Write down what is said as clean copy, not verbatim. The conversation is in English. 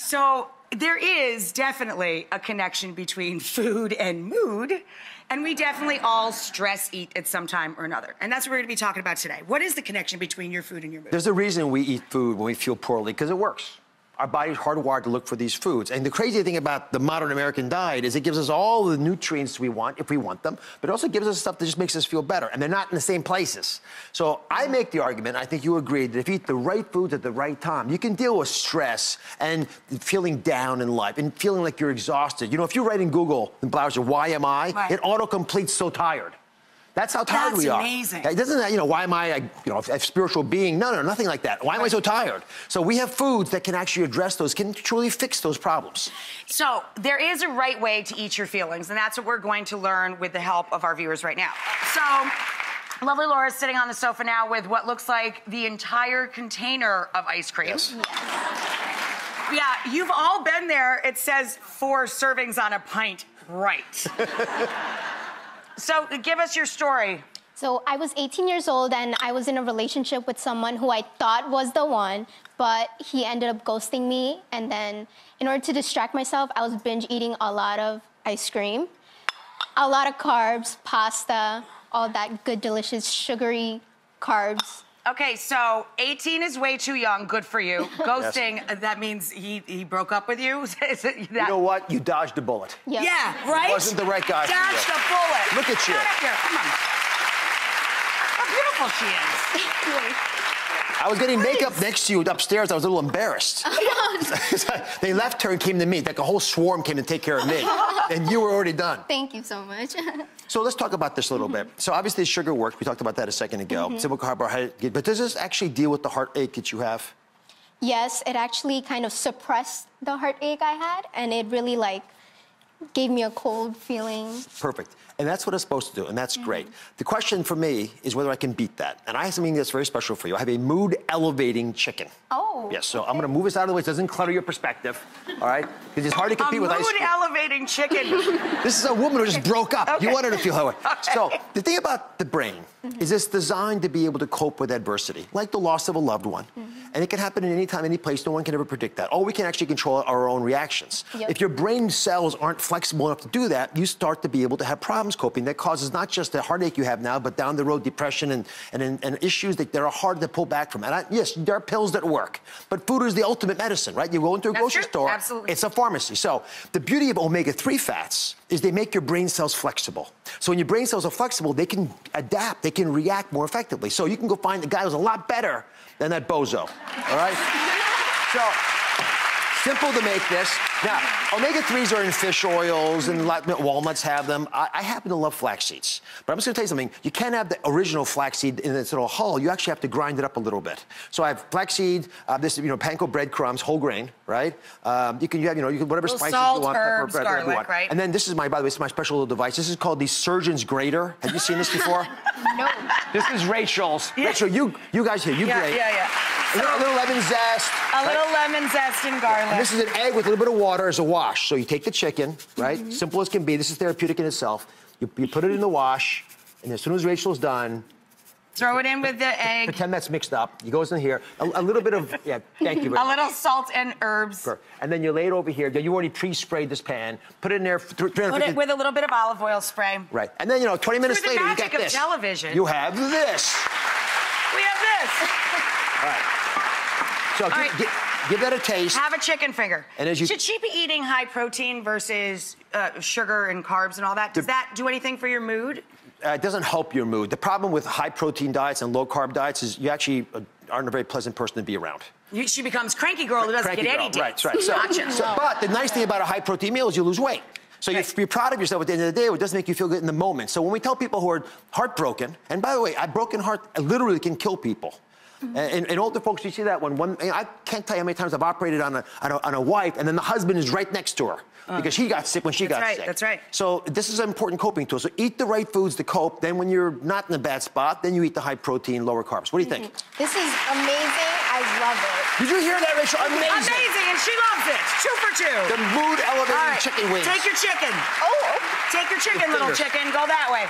So there is definitely a connection between food and mood, and we definitely all stress eat at some time or another. And that's what we're gonna be talking about today. What is the connection between your food and your mood? There's a reason we eat food when we feel poorly, because it works. Our body's hardwired to look for these foods. And the crazy thing about the modern American diet is it gives us all the nutrients we want, if we want them, but it also gives us stuff that just makes us feel better. And they're not in the same places. So I make the argument, I think you agree, that if you eat the right foods at the right time, you can deal with stress and feeling down in life and feeling like you're exhausted. You know, if you write in Google, in browser, why am I? Right. It auto-completes so tired. That's how tired we are. That's amazing. It doesn't, you know, why am I, a spiritual being? No, nothing like that. Why am I so tired? So we have foods that can actually address those, can truly fix those problems. So there is a right way to eat your feelings, and that's what we're going to learn with the help of our viewers right now. So lovely Laura's sitting on the sofa now with what looks like the entire container of ice cream. Yes. Yeah, you've all been there. It says 4 servings on a pint, right? So give us your story. So I was 18 years old and I was in a relationship with someone who I thought was the one, but he ended up ghosting me. And then in order to distract myself, I was binge eating a lot of ice cream, a lot of carbs, pasta, all that good, delicious, sugary carbs. Okay, so 18 is way too young. Good for you. Ghosting, yes. That means he broke up with you? Is it that? You know what? You dodged a bullet. Yep. Yeah, right? Wasn't the right guy for you. Dodged a bullet. Look at you. Get up here. Come on. How beautiful she is. Thank you. I was getting makeup next to you upstairs. I was a little embarrassed. They left her and came to me. Like a whole swarm came to take care of me. And you were already done. Thank you so much. So let's talk about this a little bit. So obviously sugar works. We talked about that a second ago. Simple carbohydrate. But does this actually deal with the heartache that you have? Yes, it actually kind of suppressed the heartache I had, and it really gave me a cold feeling. Perfect. And that's what it's supposed to do, and that's great. The question for me is whether I can beat that. And I have something that's very special for you. I have a mood-elevating chicken. Oh. Yes, so I'm going to move this out of the way so it doesn't clutter your perspective, all right? Because it's hard to compete with ice cream. A mood-elevating chicken. This is a woman who just broke up. Okay. You want her to feel that way. Okay. So the thing about the brain is it's designed to be able to cope with adversity, like the loss of a loved one. And it can happen in any time, any place. No one can ever predict that. All we can actually control are our own reactions. Yep. If your brain cells aren't flexible enough to do that, you start to be able to have problems coping. That causes not just the heartache you have now, but down the road depression and issues that are hard to pull back from. And yes, there are pills that work, but food is the ultimate medicine, right? You go into a grocery store, absolutely. It's a pharmacy. So the beauty of omega-3 fats is they make your brain cells flexible. So when your brain cells are flexible, they can adapt, they can react more effectively. So you can go find a guy who's a lot better than that bozo, all right? So, simple to make this. Now, omega-3s are in fish oils, and walnuts have them. I happen to love flax seeds. But I'm just gonna tell you something. You can't have the original flax seed in its little hull. You actually have to grind it up a little bit. So I have flax seed, this, panko breadcrumbs, whole grain, right? You can whatever spices salt, you want. herbs, pepper, garlic, you want. right? And then this is by the way, this is my special little device. This is called the surgeon's grater. Have you seen this before? No. This is Rachel's. Yeah. Rachel, you guys here, you grate. Yeah. A little lemon zest. Little lemon zest and garlic. And this is an egg with a little bit of water as a wash. So you take the chicken, right? Simple as can be. This is therapeutic in itself. You put it in the wash, and as soon as Rachel's done, throw it in with the egg. Pretend that's mixed up. He goes in here. A little bit of, yeah, thank you. A little salt and herbs. Sure. And then you lay it over here. You already pre-sprayed this pan. Put it in there. Put it with a little bit of olive oil spray. Right. And then, 20 minutes later, you got this. Through the magic of television. You have this. We have this. All right. So give that a taste. Have a chicken finger. And should she be eating high protein versus sugar and carbs and all that? Does that do anything for your mood? It doesn't help your mood. The problem with high protein diets and low carb diets is you actually aren't a very pleasant person to be around. She becomes cranky girl who doesn't get any dates. Right. But the nice thing about a high protein meal is you lose weight. So you're proud of yourself at the end of the day. It doesn't make you feel good in the moment. So when we tell people who are heartbroken, and by the way, a broken heart literally can kill people. And older folks, you see that one. I can't tell you how many times I've operated on a wife, and then the husband is right next to her because he got sick when she got sick. That's right. So this is an important coping tool. So eat the right foods to cope. Then when you're not in a bad spot, then you eat the high protein, lower carbs. What do you think? This is amazing. I love it. Did you hear that, Rachel? Amazing. Amazing, and she loves it. 2 for 2. The mood elevating chicken wings. Take your chicken. Oh. Take your chicken, little chicken. Go that way.